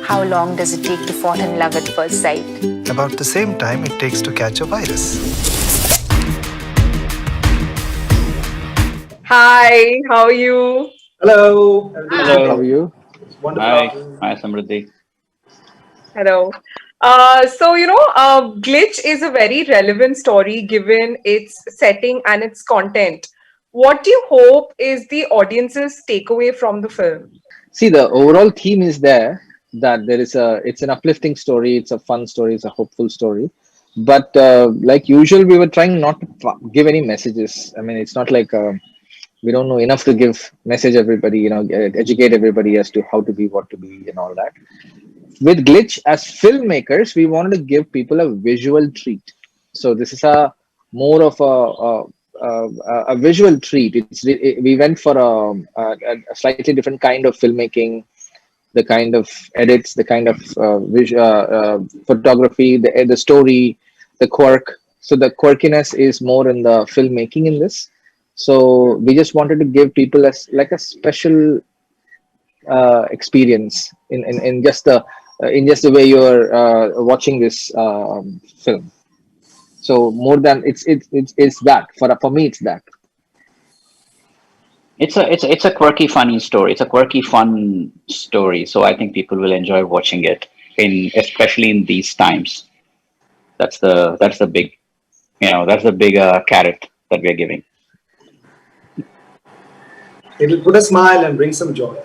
How long does it take to fall in love at first sight? About the same time it takes to catch a virus. Hi, how are you? Hello, everything's good. How are Hello. you? Wonderful Hi. afternoon. Hi, Samriddhi. Hello. Glitch is a very relevant story given its setting and its content. What do you hope is the audience's takeaway from the film? See, the overall theme is there that it's an uplifting story, it's a fun story, it's a hopeful story. But like usual, we were trying not to give any messages. I mean, it's not like we don't know enough to give message everybody, educate everybody as to how to be, what to be, and all that. With Glitch, as filmmakers, we wanted to give people a visual treat. So this is a more of a visual treat. We went for a slightly different kind of filmmaking, the kind of edits, the kind of photography, the story, the quirk. So the quirkiness is more in the filmmaking in this. So we just wanted to give people like a special experience in just the way you're watching this film. So more than it's that for me it's that. It's a quirky, funny story. It's a quirky, fun story. So I think people will enjoy watching it especially in these times. That's the big, that's the big carrot that we're giving. It'll put a smile and bring some joy.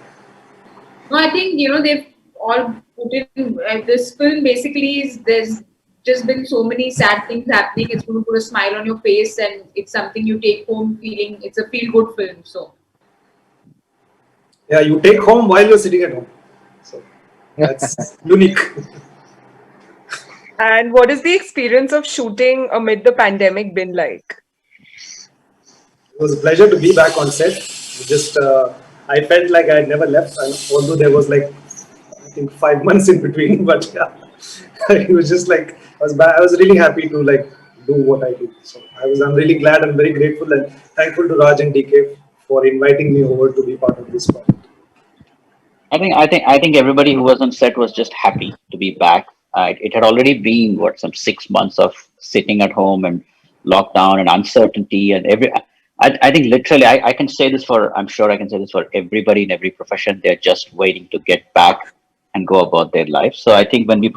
No, I think they've all put in this film. Basically, is there's just been so many sad things happening. It's going to put a smile on your face, and it's something you take home feeling. It's a feel good film. So Yeah, you take home while you're sitting at home. So that's unique. And what is the experience of shooting amid the pandemic been like? It was a pleasure to be back on set. Just I felt like I had never left, and although there was like I think 5 months in between, but yeah, it was just like I was really happy to like do what I do. So I'm really glad and very grateful and thankful to Raj and DK for inviting me over to be part of this project. I think everybody who was on set was just happy to be back. It had already been some 6 months of sitting at home and lockdown and uncertainty and I think literally I can say this for I'm sure I can say this for everybody in every profession. They're just waiting to get back and go about their life. So I think when we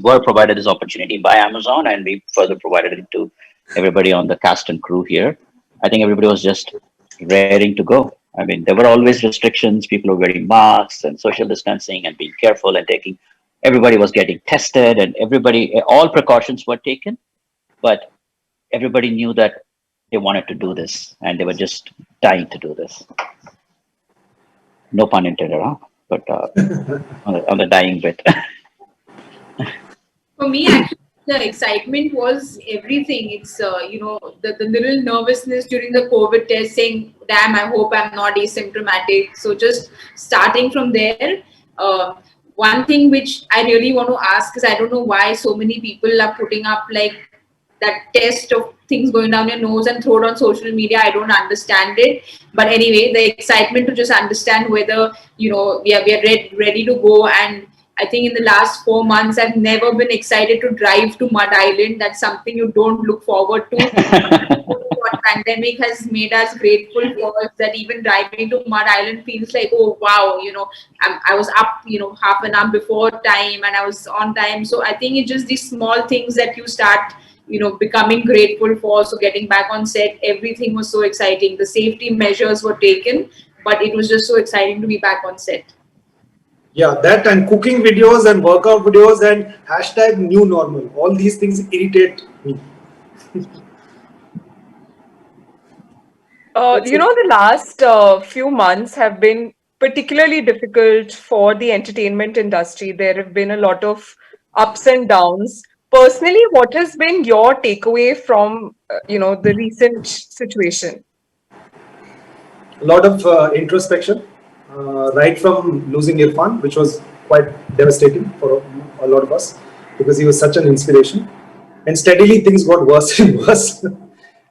were provided this opportunity by Amazon, and we further provided it to everybody on the cast and crew here. I think everybody was just raring to go. I mean, there were always restrictions. People were wearing masks and social distancing and being careful and taking. Everybody was getting tested, and all precautions were taken. But everybody knew that they wanted to do this, and they were just dying to do this. No pun intended, huh? But on the dying bit. for me, actually, the excitement was everything. It's the little nervousness during the COVID test, saying, "Damn, I hope I'm not asymptomatic." So just starting from there. Uh, One thing which I really want to ask is I don't know why so many people are putting up like that test of things going down your nose and throw it on social media. I don't understand it. But anyway, the excitement to just understand whether, we are ready to go. And I think in the last 4 months, I've never been excited to drive to Mud Island. That's something you don't look forward to. What pandemic has made us grateful for is that even driving to Mud Island feels like, oh wow, I was up, half an hour before time and I was on time. So I think it's just these small things that you start becoming grateful for. So getting back on set, everything was so exciting. The safety measures were taken, but it was just so exciting to be back on set. Yeah, that and cooking videos and workout videos and hashtag new normal. All these things irritate me. That's it. The last few months have been particularly difficult for the entertainment industry. There have been a lot of ups and downs. Personally, what has been your takeaway from, the recent situation? A lot of introspection, right from losing Irfan, which was quite devastating for a lot of us because he was such an inspiration. And steadily things got worse and worse.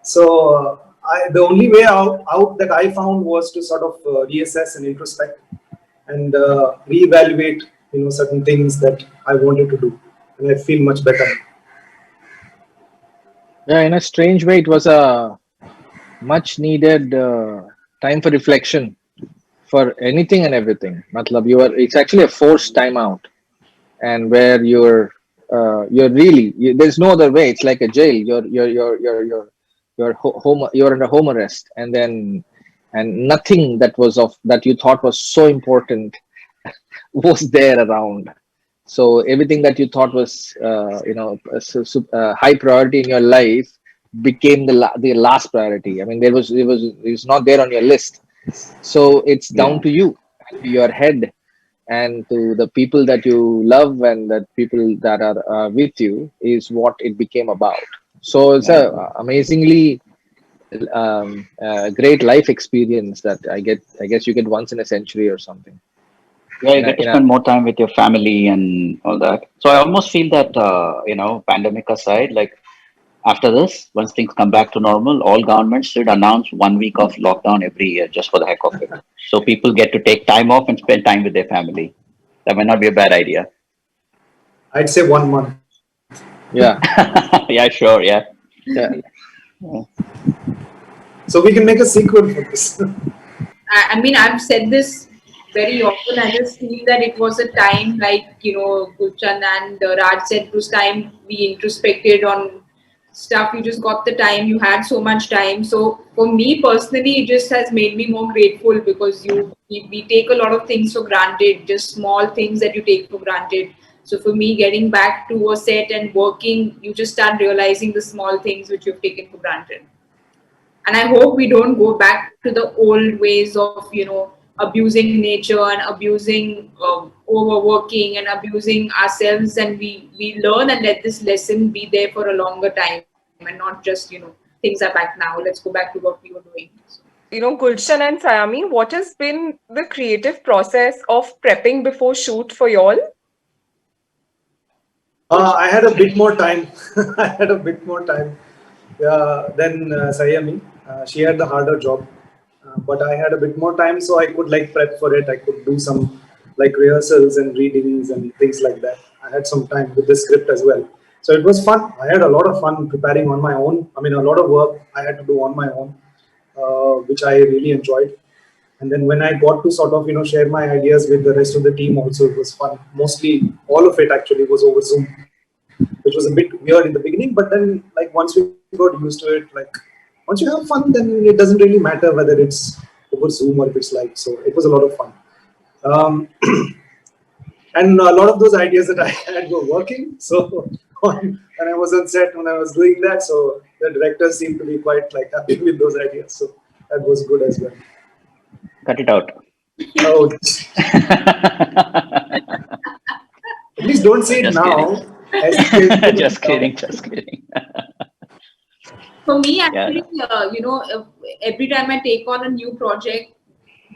So the only way out that I found was to sort of reassess and introspect and reevaluate certain things that I wanted to do, and I feel much better. Yeah, in a strange way, it was a much needed time for reflection for anything and everything. Matlab, it's actually a forced timeout, and where you're really there's no other way. It's like a jail. You're under home arrest, and then nothing that you thought was so important was there around. So everything that you thought was high priority in your life became the last priority. I mean, it was not there on your list. So it's down Yeah. to you, to your head, and to the people that you love and that people that are with you is what it became about. So it's Yeah. a amazingly great life experience that I guess you get once in a century or something. Yeah, you In a, get to in a spend more time with your family and all that. So I almost feel that, pandemic aside, like after this, once things come back to normal, all governments should announce 1 week of lockdown every year just for the heck of it. So people get to take time off and spend time with their family. That might not be a bad idea. I'd say 1 month. yeah Yeah, sure. Yeah. yeah So we can make a sequel for this. I mean, I've said this very often. I just feel that it was a time, like, Gulshan and Raj said, it was time we introspected on stuff. You just got the time, you had so much time. So for me personally, it just has made me more grateful because we take a lot of things for granted, just small things that you take for granted. So for me, getting back to a set and working, you just start realizing the small things which you've taken for granted. And I hope we don't go back to the old ways of abusing nature and abusing overworking and abusing ourselves, and we learn and let this lesson be there for a longer time and not just things are back now, let's go back to what we were doing. So, Gulshan and Sayami, what has been the creative process of prepping before shoot for y'all? Gulshan. I had a bit more time. I had a bit more time than Sayami. She had the harder job, but I had a bit more time, so I could like prep for it. I could do some like rehearsals and readings and things like that. I had some time with the script as well, so it was fun. I had a lot of fun preparing on my own. I mean, a lot of work I had to do on my own, which I really enjoyed. And then when I got to sort of share my ideas with the rest of the team, also it was fun. Mostly all of it actually was over Zoom, which was a bit weird in the beginning, but then like once we got used to it, like once you have fun, then it doesn't really matter whether it's over Zoom or if it's live. So it was a lot of fun. Um, and a lot of those ideas that I had were working. So when I was on set, when I was doing that, so the directors seemed to be quite like happy with those ideas. So that was good as well. Cut it out. Oh, at least don't say it Just kidding. now. Escalate it Just now. kidding. Just kidding. for me, Yeah. actually, every time I take on a new project,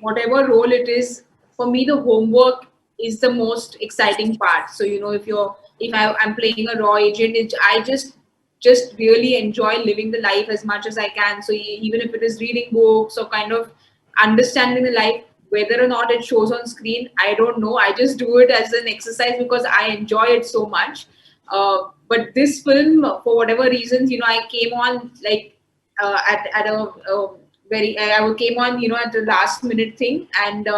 whatever role it is, for me the homework is the most exciting part. So if I'm playing a raw agent, I just really enjoy living the life as much as I can. So even if it is reading books or kind of understanding the life, whether or not it shows on screen, I don't know. I just do it as an exercise because I enjoy it so much. But this film, for whatever reasons, I came on like at a very I came on at the last minute thing, and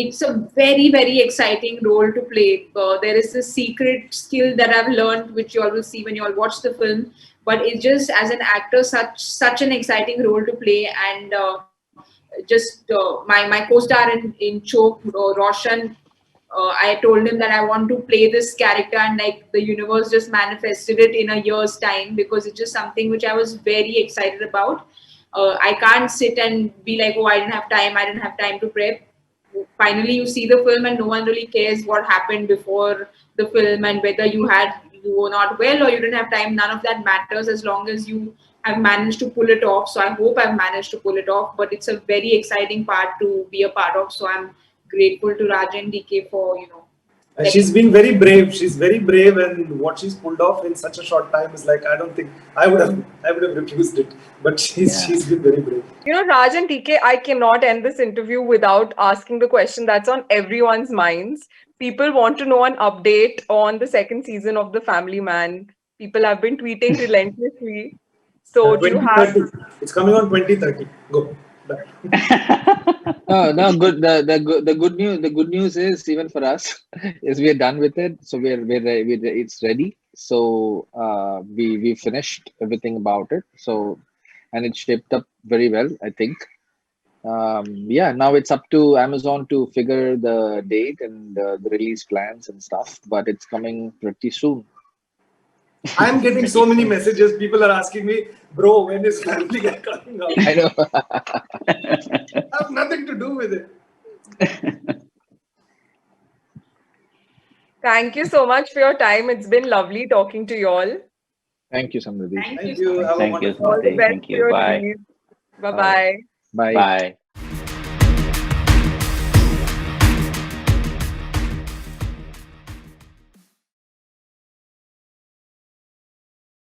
it's a very very exciting role to play. There is this secret skill that I've learned, which you all will see when you all watch the film. But it's just as an actor, such an exciting role to play, and just my co-star in Choke, Roshan. I told him that I want to play this character, and like the universe just manifested it in a year's time because it's just something which I was very excited about. I can't sit and be like, oh, I didn't have time, I didn't have time to prep. Finally, you see the film, and no one really cares what happened before the film and whether you were not well or you didn't have time. None of that matters as long as you have managed to pull it off. So I hope I've managed to pull it off. But it's a very exciting part to be a part of. So I'm grateful to Raj and DK for She's been very brave. She's very brave, and what she's pulled off in such a short time is like, I don't think I would have refused it. But she's been very brave. You know, Raj and TK, I cannot end this interview without asking the question that's on everyone's minds. People want to know an update on the second season of The Family Man. People have been tweeting relentlessly. So, do you have 2030. It's coming on 2030. Go. Done. No, good. The good news is, even for us, is we are done with it. So it's ready. So we finished everything about it. So, and it shaped up very well, I think. Yeah, now it's up to Amazon to figure the date and the release plans and stuff. But it's coming pretty soon. I'm getting so many messages. People are asking me, bro, when is Family Guy coming out? I know. I have nothing to do with it. Thank you so much for your time. It's been lovely talking to you all. Thank you, Samriddhi. Thank Thank you. you. Have a Thank you, wonderful All the Smriti. best Thank for you. your Bye. release. Bye-bye. Bye. Bye.